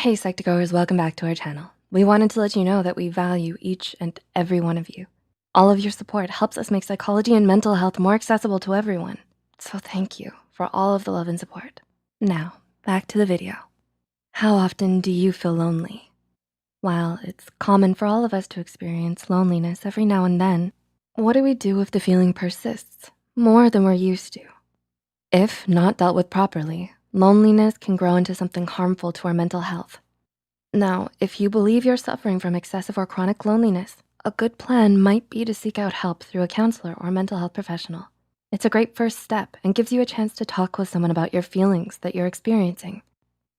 Hey Psych2Goers, welcome back to our channel. We wanted to let you know that we value each and every one of you. All of your support helps us make psychology and mental health more accessible to everyone. So thank you for all of the love and support. Now, back to the video. How often do you feel lonely? While it's common for all of us to experience loneliness every now and then, what do we do if the feeling persists more than we're used to? If not dealt with properly, loneliness can grow into something harmful to our mental health. Now, if you believe you're suffering from excessive or chronic loneliness, a good plan might be to seek out help through a counselor or mental health professional. It's a great first step and gives you a chance to talk with someone about your feelings that you're experiencing.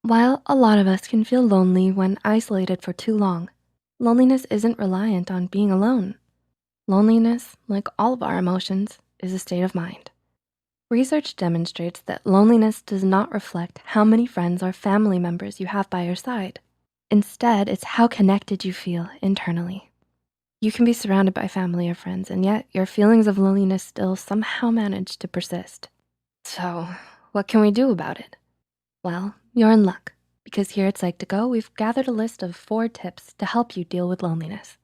While a lot of us can feel lonely when isolated for too long, loneliness isn't reliant on being alone. Loneliness, like all of our emotions, is a state of mind. Research demonstrates that loneliness does not reflect how many friends or family members you have by your side. Instead, it's how connected you feel internally. You can be surrounded by family or friends, and yet your feelings of loneliness still somehow manage to persist. So, what can we do about it? Well, you're in luck, because here at Psych2Go, we've gathered a list of 4 tips to help you deal with loneliness.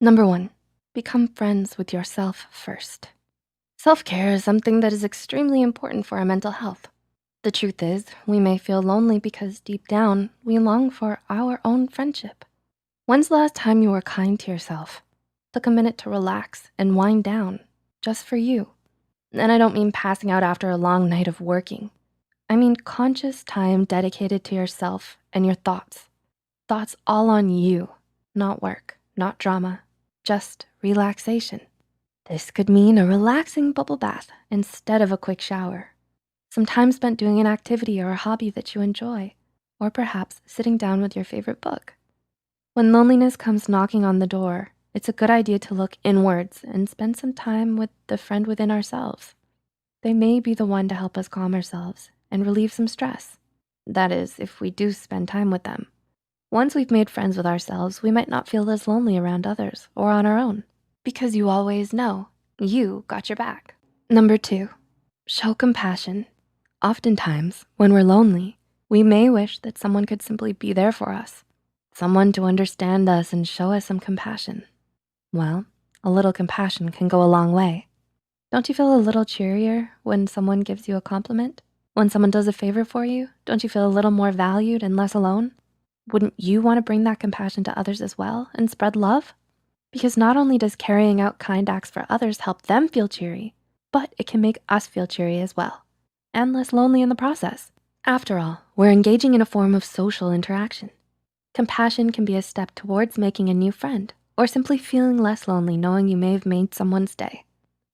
Number 1, become friends with yourself first. Self-care is something that is extremely important for our mental health. The truth is, we may feel lonely because deep down, we long for our own friendship. When's the last time you were kind to yourself? Took a minute to relax and wind down, just for you. And I don't mean passing out after a long night of working. I mean conscious time dedicated to yourself and your thoughts. Thoughts all on you, not work, not drama, just relaxation. This could mean a relaxing bubble bath instead of a quick shower. Some time spent doing an activity or a hobby that you enjoy, or perhaps sitting down with your favorite book. When loneliness comes knocking on the door, it's a good idea to look inwards and spend some time with the friend within ourselves. They may be the one to help us calm ourselves and relieve some stress. That is, if we do spend time with them. Once we've made friends with ourselves, we might not feel as lonely around others or on our own, because you always know you got your back. Number 2, show compassion. Oftentimes, when we're lonely, we may wish that someone could simply be there for us, someone to understand us and show us some compassion. Well, a little compassion can go a long way. Don't you feel a little cheerier when someone gives you a compliment? When someone does a favor for you, don't you feel a little more valued and less alone? Wouldn't you want to bring that compassion to others as well and spread love? Because not only does carrying out kind acts for others help them feel cheery, but it can make us feel cheery as well, and less lonely in the process. After all, we're engaging in a form of social interaction. Compassion can be a step towards making a new friend or simply feeling less lonely knowing you may have made someone's day.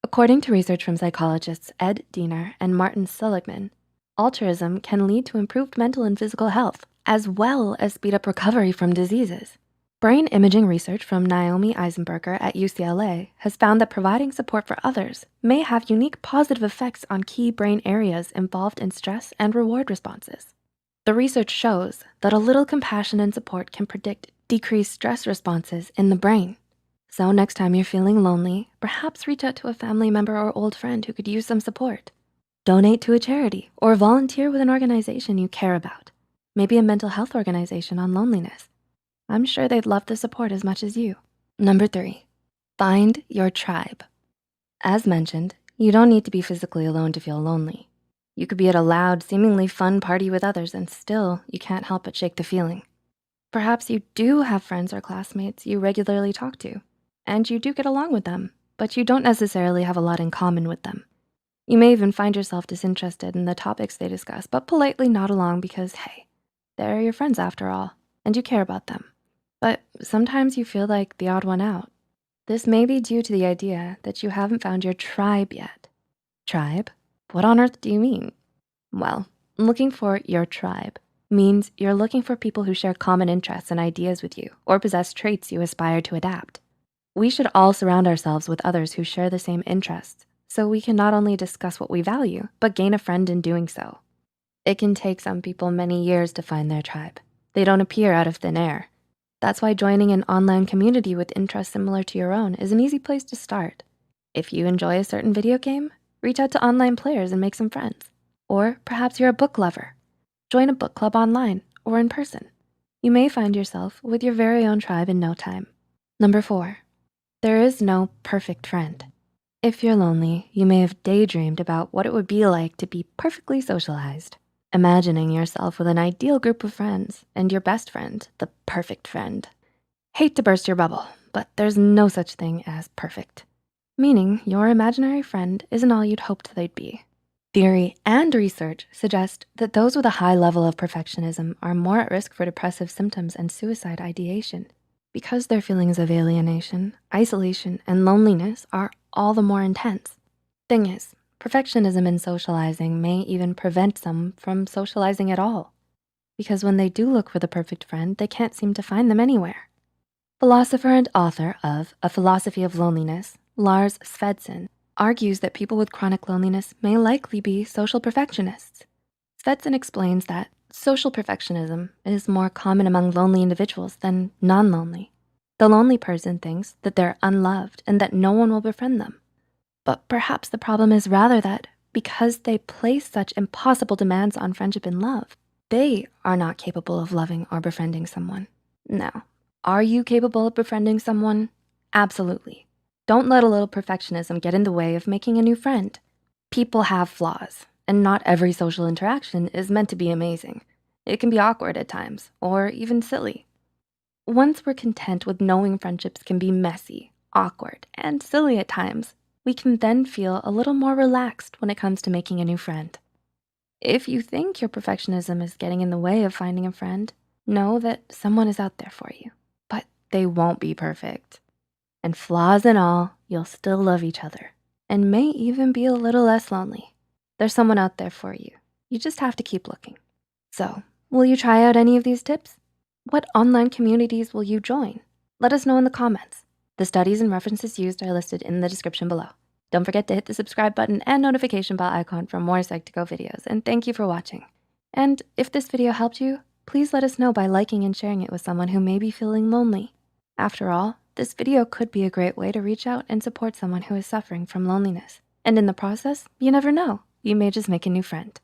According to research from psychologists Ed Diener and Martin Seligman, altruism can lead to improved mental and physical health, as well as speed up recovery from diseases. Brain imaging research from Naomi Eisenberger at UCLA has found that providing support for others may have unique positive effects on key brain areas involved in stress and reward responses. The research shows that a little compassion and support can predict decreased stress responses in the brain. So next time you're feeling lonely, perhaps reach out to a family member or old friend who could use some support. Donate to a charity or volunteer with an organization you care about, maybe a mental health organization on loneliness. I'm sure they'd love the support as much as you. Number 3, find your tribe. As mentioned, you don't need to be physically alone to feel lonely. You could be at a loud, seemingly fun party with others and still you can't help but shake the feeling. Perhaps you do have friends or classmates you regularly talk to, and you do get along with them, but you don't necessarily have a lot in common with them. You may even find yourself disinterested in the topics they discuss, but politely nod along because, hey, they're your friends after all, and you care about them. But sometimes you feel like the odd one out. This may be due to the idea that you haven't found your tribe yet. Tribe? What on earth do you mean? Well, looking for your tribe means you're looking for people who share common interests and ideas with you or possess traits you aspire to adapt. We should all surround ourselves with others who share the same interests so we can not only discuss what we value, but gain a friend in doing so. It can take some people many years to find their tribe. They don't appear out of thin air. That's why joining an online community with interests similar to your own is an easy place to start. If you enjoy a certain video game, reach out to online players and make some friends. Or perhaps you're a book lover. Join a book club online or in person. You may find yourself with your very own tribe in no time. Number 4, there is no perfect friend. If you're lonely, you may have daydreamed about what it would be like to be perfectly socialized, imagining yourself with an ideal group of friends and your best friend, the perfect friend. Hate to burst your bubble, but there's no such thing as perfect, meaning your imaginary friend isn't all you'd hoped they'd be. Theory and research suggest that those with a high level of perfectionism are more at risk for depressive symptoms and suicide ideation because their feelings of alienation, isolation, and loneliness are all the more intense. Thing is, perfectionism in socializing may even prevent some from socializing at all, because when they do look for the perfect friend, they can't seem to find them anywhere. Philosopher and author of A Philosophy of Loneliness, Lars Svensson, argues that people with chronic loneliness may likely be social perfectionists. Svensson explains that social perfectionism is more common among lonely individuals than non-lonely. The lonely person thinks that they're unloved and that no one will befriend them. But perhaps the problem is rather that because they place such impossible demands on friendship and love, they are not capable of loving or befriending someone. Now, are you capable of befriending someone? Absolutely. Don't let a little perfectionism get in the way of making a new friend. People have flaws, and not every social interaction is meant to be amazing. It can be awkward at times, or even silly. Once we're content with knowing friendships can be messy, awkward, and silly at times, we can then feel a little more relaxed when it comes to making a new friend. If you think your perfectionism is getting in the way of finding a friend, know that someone is out there for you, but they won't be perfect. And flaws and all, you'll still love each other and may even be a little less lonely. There's someone out there for you. You just have to keep looking. So, will you try out any of these tips? What online communities will you join? Let us know in the comments. The studies and references used are listed in the description below. Don't forget to hit the subscribe button and notification bell icon for more Psych2Go videos, and thank you for watching. And if this video helped you, please let us know by liking and sharing it with someone who may be feeling lonely. After all, this video could be a great way to reach out and support someone who is suffering from loneliness. And in the process, you never know, you may just make a new friend.